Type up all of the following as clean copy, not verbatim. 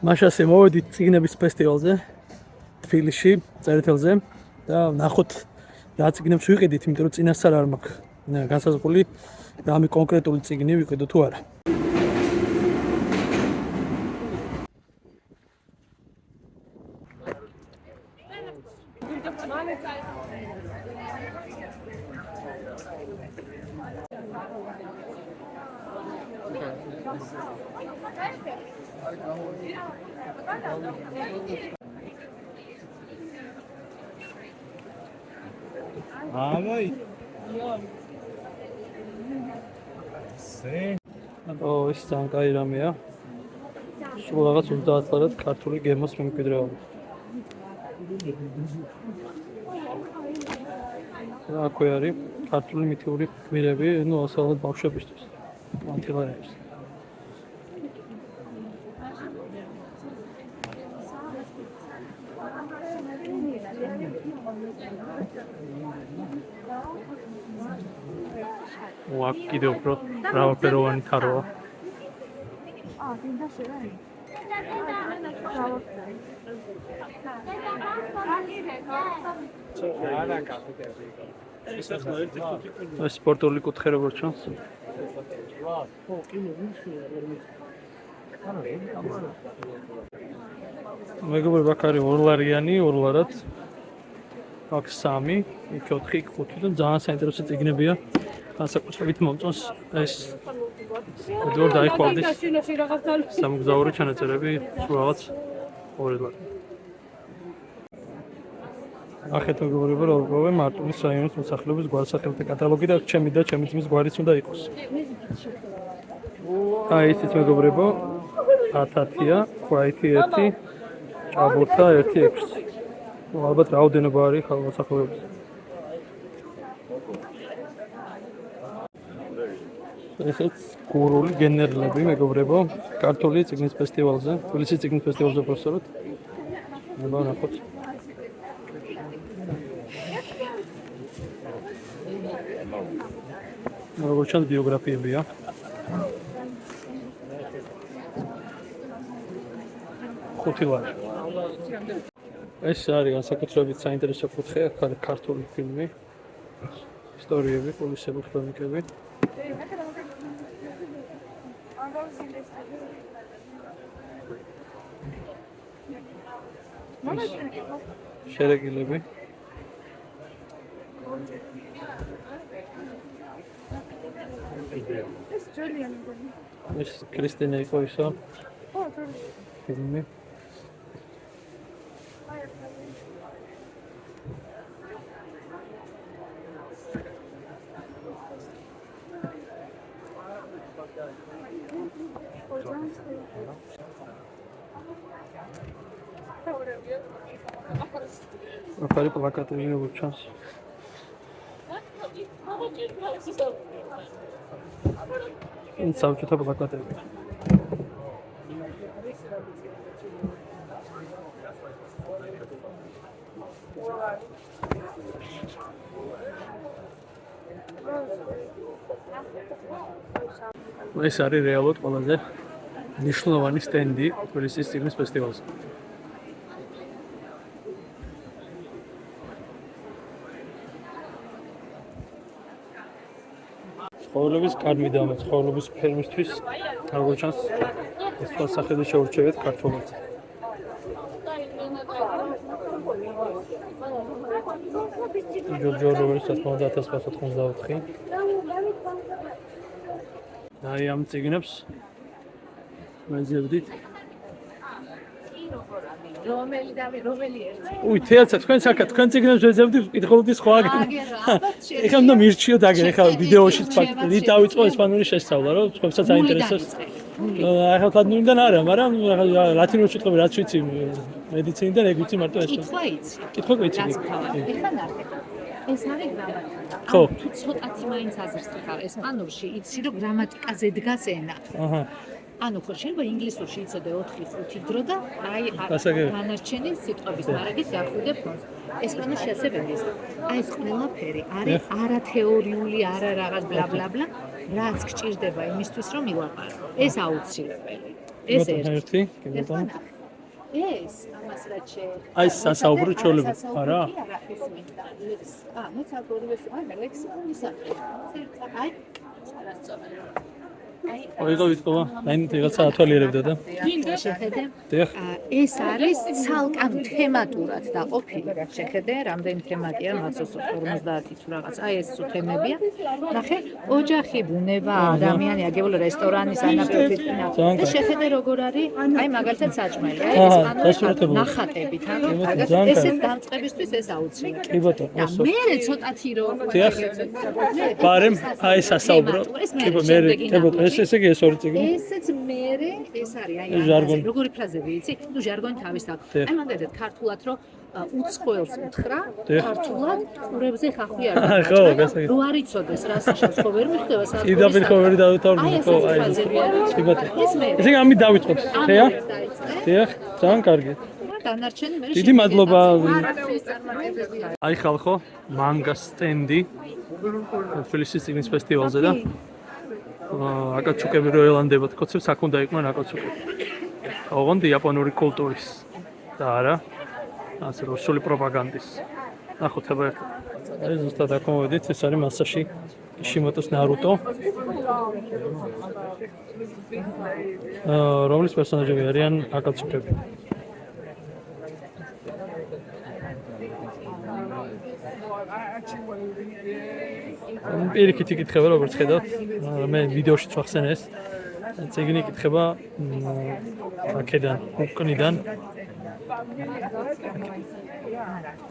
მაშასე მოვედით წიგნების ფესტივალზე თბილისში, წერეთელზე და ნახოთ რა წიგნებს ვიყიდით, იმიტომ რომ წინასწარ არ მაქვს განსაზღვრული რამე კონკრეტული წიგნი ვიყიდო თუ არა. Amai. ის ძალიან კაი რამეა. სულ რაღაც 30 ლარად ქართული გემოს მემკვიდრეობა. აქვე არის ქართული მითიური გმირები, ნუ ასალად ბავშვებისთვის. 10 ლარი არის. აქ კიდევ უფრო მრავალფეროვანი თაროა. ეს სპორტული კუთხე როგორ ჩანს? მეგობრებო, აქ არის 2 ლარიანი, 2 ლარად. აქ 3, იქ 4, იქ 5 და ძალიან საინტერესო წიგნებია. განსაკუთრებით მომწონს ეს დორ დაიხვალდის სამგზავრო ჩანაწერები, სულ რაღაც 2 ლარი. ახეთ მეგობრებო, როგორ მარტვილის რაიონის მოსახლეობის გვარსახელთა კატალოგი და ჩემი და ჩემი ძმის გვარიც უნდა იყოს. ისიც მეგობრებო, 10-ია, ყვაითი 1, ჭაბურთა 1-6. ალბათ რაოდენობა არის მოსახლეობის. ესეც გურული გენერლები მეგობრებო, ქართული წიგნის ფესტივალზე, თბილისის წიგნის ფესტივალზე პროფესორად. აბა ნახოთ. როგორ ჩანს ბიოგრაფიებია. ხუთი ლარი. ეს არის განსაკუთრებით საინტერესო კუთხე, აქ არის ქართული ფილმი, ისტორიები, პოლიციები, ქრონიკები. შერეგილები. ეს კრისტინა იყო ისო. ფილმი. Apare plakatები როგორ ჩანს. საბჭოთა პლაკატები. ეს არის რეალურად ყველაზე მნიშვნელოვანი სტენდი თბილისის წიგნის ფესტივალზე. ცხოვრების კარგი და ცხოვრების ფერმისთვის როგორ ჩანს ეს სასახლე შეურჩევით ქართულად. ჯორჯ ორველის 1984. აი ამ წიგნებს ვეზებდით. რომელი ერთი? უი, თეატრ თქვენ საკათ, თქვენ წიგნებს ვეზებდით, კითხულობდი სხვაგან. ეხლა უნდა მირჩიოთ აგერ, ეხლა ვიდეოში ფაქტი დავიწყო ესპანური შესწავლა, რომ თქვენსაც აინტერესებს. ეხლა თანდუნიდან არა, მაგრამ ლათინური სიტყვები რაც ვიცი მედიცინიდან, ეგ ვიცი მარტო ეს. კითხვა ვიცი. ეხლა ნახე. ეს არის გრამატიკა. ხო. ცოტათი მაინც აზრს ხარ ესპანურში, იცი რომ გრამატიკაზე დგას ენა. აჰა. ანუ ხო შეიძლება ინგლისურში იცოდე 4-5 დრო და აი განარჩენი სიტყვების მარაგის გახვიდე ფონს. ესპანურში ასევე ის. აი ეს ყველაფერი არის არათეორიული, არა რაღაც ბლა ბლა ბლა, რაც გჭირდება იმისთვის რომ მივაყარო. ეს აუცილებელი. ეს ერთი, კი ბატონო. ეს ამას რაც შეიძლება. აი სასაუბრო ჩვეულებრივ, არა? მეც აგორიეს აი ლექსიკონის აი არასწორად. ოიღო ვიტყობა, მაინც რაღაცა ათვალიერებდა და. შეხედე. დიახ. ეს არის ცალკე თემატურად დაყოფილი. შეხედე, რამდენი თემატია, მახსოვს 50 თუ რაღაც. აი ეს თემებია. ნახე, ოჯახი, ბუნება, ადამიანი, აგებული რესტორანის ანაპირით. და შეხედე როგორ არის, აი მაგალითად საჭმელი, აი ესპანური ნახატებით, ანუ ესეთ დამწყებისთვის ეს აუცილებელი. კი ბატონო, და მე ცოტათი რო დიახ. ბარემ აი სასაუბრო. კი ბატონო, ესე იგი ეს ორი წიგნი. ესეც მერე ეს არის აი როგორი ფრაზები იცი? ნუ ჟარგონი თავის აქვს. აი მაგალითად ქართულად რო უცხოელს უთხრა, ქართულად ყურებზე ხახვი არ გაჩნდა. ხო, გასაგებია. რო არ იცოდეს რა საშავს ხო ვერ მიხდება საერთოდ. კიდევ ხო ვერ დავთავრდი ხო აი. კი ბატონო. ესე იგი ამით დავიწყოთ. ხეა? დიახ, ძალიან კარგი. დანარჩენი მე დიდი მადლობა. აი ხალხო, მანგა სტენდი თბილისის წიგნის ფესტივალზე და აკაცუკები რო ელანდებათ კოცებს აქ უნდა იყვნენ აკაცუკები. ოღონდ იაპონური კულტურის და არა ასე რუსული პროპაგანდის. ნახოთ აბა ერთ. ეს ზუსტად აქ მოვედით, ეს არის მასაში კიშიმოტოს ნარუტო. რომლის პერსონაჟები არიან აკაცუკები. პირიქით იკითხება როგორც ხედავთ, მე ვიდეოშიც ვახსენე ეს. წიგნი იკითხება აქედან, უკნიდან.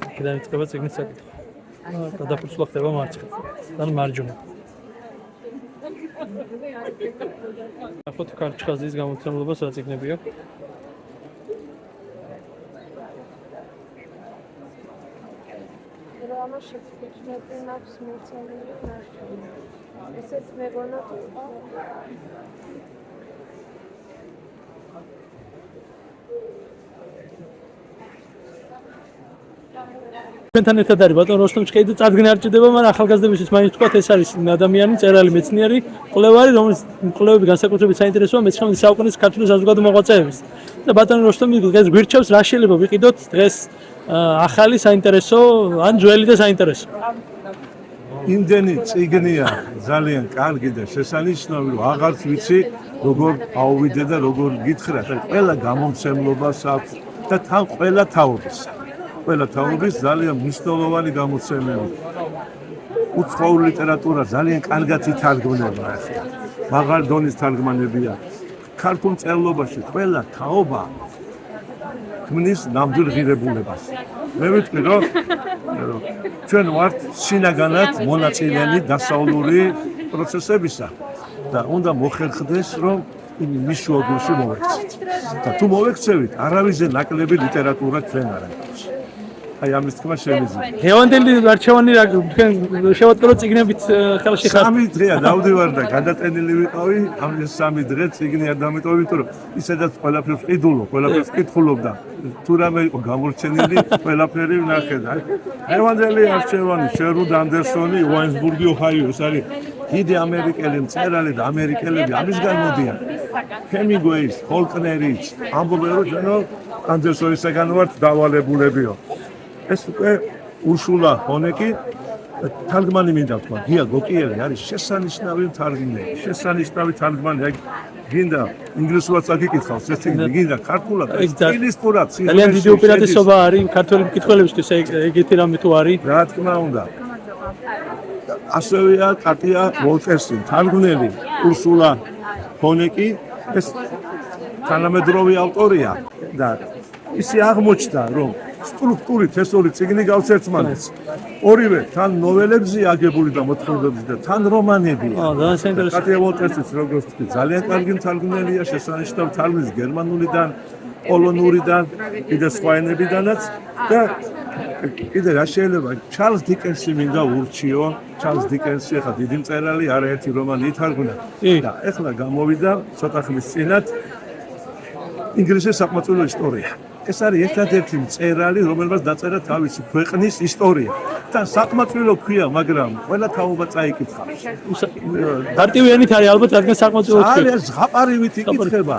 აქედან იკითხება წიგნის საკითხი. გადაფურცვა ხდება მარცხნიდან მარჯვნივ. ახოთ კარჩხაზის გამოცემლობას რა წიგნები აქვს? ამაში ფიქრები მაქვს მოცემული ნაშრომი. ესეც მეგონა ჩვენთან ერთად არის ბატონ როსტომჭკეი და წარდგენა არ ჭირდება, მაგრამ ახალგაზრდებისთვის მაინც თქვათ ეს არის ადამიანი, მწერალი, მეცნიერი, კვლევარი, რომელიც კვლევები განსაკუთრებით საინტერესოა მე-19 საუკუნის ქართული საზოგადო მოღვაწეების. და ბატონ როსტომი დღეს გვირჩევს რა შეიძლება ვიყიდოთ დღეს ახალი საინტერესო ან ძველი და საინტერესო. იმდენი წიგნია ძალიან კარგი და შესანიშნავი, რომ აღარც ვიცი როგორ აუვიდე და როგორ გითხრა. ყველა გამომცემლობას აქვს და თან ყველა თაობის. ყველა თაობის ძალიან მნიშვნელოვანი გამოცემები. უცხოურ ლიტერატურა ძალიან კარგად ითარგმნება ახლა. მაღალ დონის თარგმანებია. ქართულ მწერლობაში ყველა თაობა ქმნის ნამდვილ ღირებულებას. მე ვიტყვი რომ ჩვენ ვართ შინაგანად მონაწილენი დასავლური პროცესებისა და უნდა მოხერხდეს რომ მის შუაგულში მოვექცეთ. და თუ მოვექცევით, არავისზე ნაკლები ლიტერატურა ჩვენ არ აქვს. აი ამის თქმა შემიძლია. ღევანდელი არჩევანი რა თქვენ შევატყროთ წიგნებით ხელში ხარ. 3 დღეა დავდივარ და გადატენილი ვიყავი, ამის 3 დღე წიგნი არ დამიტოვე, იმიტომ რომ ისედაც ყველაფერს ყიდულობ, ყველაფერს კითხულობ და თუ რამე იყო გამორჩენილი, ყველაფერი ვნახე და ღევანდელი არჩევანი, შერუდ ანდერსონი, უაინსბურგი, ოჰაიო, ეს არის დიდი ამერიკელი მწერალი და ამერიკელები ამისგან მოდიან. ჰემინგუეის, ფოლკნერის, ამბობენ რომ ჯანო ანდერსონისგან ვართ დავალებულებიო. ეს უკვე ურშულა ჰონეკი თარგმანი მინდა თქვა, გია გოკიელი არის შესანიშნავი თარგმანი. შესანიშნავი თარგმანი, აი გინდა ინგლისურად აკითხავს, ეს წიგნი გინდა ქართულად, ინგლისურად. ძალიან დიდი უპირატესობა არის ქართველი მკითხველებისთვის ეგეთი რამე თუ არის. რა თქმა უნდა. ასევეა კატია ვოლკერსი, თარგმნელი ურსულა ჰონეკი, ეს თანამედროვე ავტორია და ისე აღმოჩნდა, რომ სტრუქტურით ეს ორი წიგნი გავს ერთმანეთს. ორივე თან ნოველებზია აგებული და მოთხრობებზე და თან რომანებია. ძალიან საინტერესო. კატია ვოლკერსიც როგორც თქვი, ძალიან კარგი თარგმნელია, შესანიშნავი თარგმნის გერმანულიდან, პოლონურიდან, კიდე სხვა ენებიდანაც და კიდე რა შეიძლება ჩარლზ დიკენსი მინდა ურჩიო. ჩარლზ დიკენსი ახლა დიდი მწერალი, არაერთი რომანი ითარგმნა და ახლა გამოვიდა ცოტა ხნის წინათ ინგლისის საკმაყოფილო ისტორია. ეს არის ერთადერთი მწერალი, რომელმაც დაწერა თავისი ქვეყნის ისტორია. და საკმაყოფილო ქვია, მაგრამ ყველა თაობა წაიკითხავს. დარტივიანით არის ალბათ, რადგან საკმაყოფილო ქვია. არის ზღაპარივით იკითხება.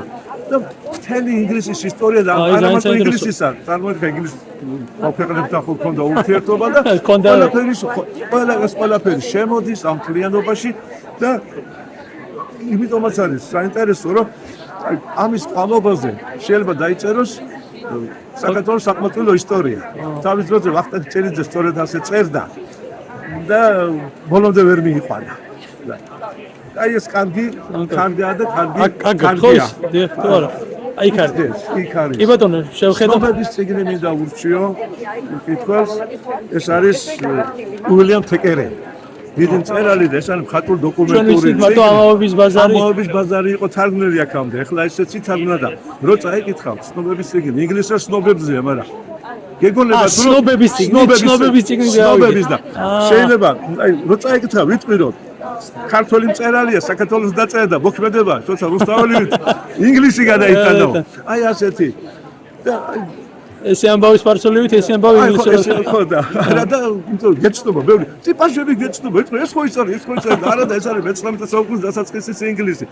და მთელი ინგლისის ისტორია და აი, არა ძალიან მარტო საინტერესო. ინგლისისა, წარმოიდგინე ინგლისის ქვეყნებთან ხო ქონდა ურთიერთობა და ქონდა. ყველაფერი შემოდის ამ მთლიანობაში და იმიტომაც არის საინტერესო, რომ აი, ამის ყალობაზე შეიძლება დაიწეროს საქართველოს საკმაყოფილო ისტორია. თავის დროზე ვახტანგ წერიძე სწორედ ასე წერდა და ბოლომდე ვერ მიიყვანა. აი ეს კარგია და კარგია. თუ არა. აი კარგი. იქ არის. კი ბატონო, შევხედო. ცნობების წიგნი მინდა ურჩიო კითხვას. ეს არის უილიამ თეკერე. დიდი მწერალი და ეს არის მხატვრული ჩვენ დოკუმენტური ვიცით მარტო ამავების ბაზარი. ამავების ბაზარი იყო თარგმნილი აქამდე. ეხლა ესეც ითარგმნა და რო წაიკითხავთ ცნობების წიგნი, ინგლისურად ცნობებზეა, მაგრამ გეგონება აა, ცნობების წიგნი, ცნობების წიგნი ცნობების და აა. შეიძლება აი რო წაიკითხავ ვიტყვიროთ ქართული მწერალია საქართველოს დაწერა მოქმედება თორსა რუსთაველივით ინგლისი გადაიტანო აი ასეთი და ესე ამბავის პარსოლივით, ესე ამბავი აი ინგლისურად. ხო და არა და გეცნობა ბევრი ტიპაჟები გეცნობა ეს ხო ის არის არა და ეს არის მე-19 საუკუნის დასაწყისის ინგლისი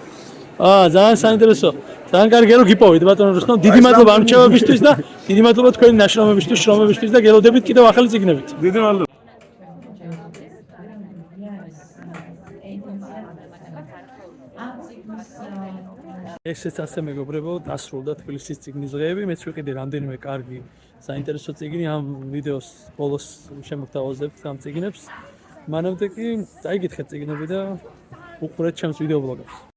ძალიან საინტერესო. ძალიან კარგია რომ გიპოვეთ ბატონო რუსნო. დიდი მადლობა ამ რჩევებისთვის და დიდი მადლობა თქვენი ნაშრომებისთვის, შრომებისთვის და გელოდებით კიდევ ახალი წიგნებით. დიდი მადლობა ესეც ასე მეგობრებო, დასრულდა თბილისის წიგნის დღეები. მეც ვიყიდე რამდენიმე კარგი საინტერესო წიგნი ამ ვიდეოს ბოლოს შემოგთავაზებთ ამ წიგნებს. მანამდე კი წაიგითხეთ წიგნები და უყურეთ ჩემს ვიდეო ბლოგებს.